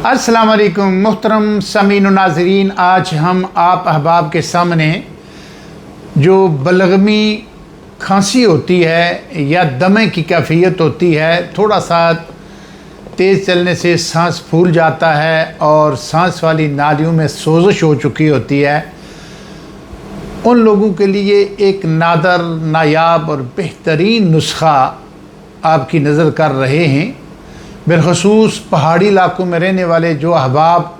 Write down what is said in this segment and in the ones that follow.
अस्सलाम वालेकुम मुहतरम सामीन व नाज़रीन, आज हम आप अहबाब के सामने जो बलगमी खांसी होती है या दमे की कैफियत होती है, थोड़ा सा तेज़ चलने से सांस फूल जाता है और सांस वाली नालियों में सोजिश हो चुकी होती है, उन लोगों के लिए एक नादर, नायाब और बेहतरीन नुस्खा आपकी नज़र कर रहे हैं। बिलखसूस पहाड़ी इलाकों में रहने वाले जो अहबाब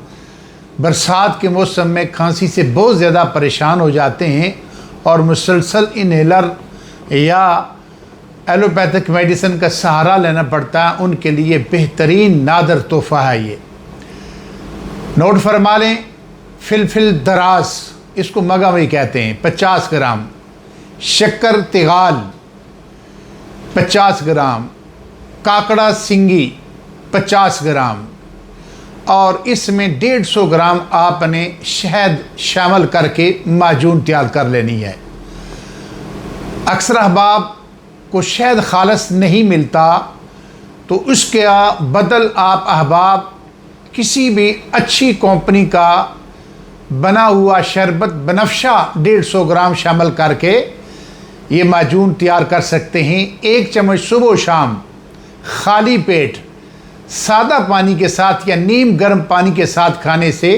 बरसात के मौसम में खांसी से बहुत ज़्यादा परेशान हो जाते हैं और मुसलसल इनहेलर या एलोपैथिक मेडिसिन का सहारा लेना पड़ता है, उनके लिए बेहतरीन नादर तोहफ़ा है ये। नोट फरमा लें, फिलफिल दराज, इसको मगावई कहते हैं, 50 ग्राम, शक्कर तिगाल 50 ग्राम, काकड़ा सिंगी 50 ग्राम और इसमें 150 ग्राम आपने शहद शामिल करके माजून तैयार कर लेनी है। अक्सर अहबाब को शहद खालस नहीं मिलता, तो उसके बदल आप अहबाब किसी भी अच्छी कंपनी का बना हुआ शरबत बनफशा 150 ग्राम शामिल करके ये माजून तैयार कर सकते हैं। 1 चम्मच सुबह शाम खाली पेट सादा पानी के साथ या नीम गर्म पानी के साथ खाने से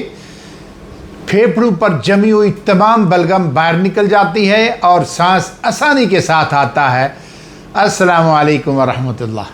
फेफड़ों पर जमी हुई तमाम बलगम बाहर निकल जाती है और सांस आसानी के साथ आता है। अस्सलामु अलैकुम व रहमतुल्लाह।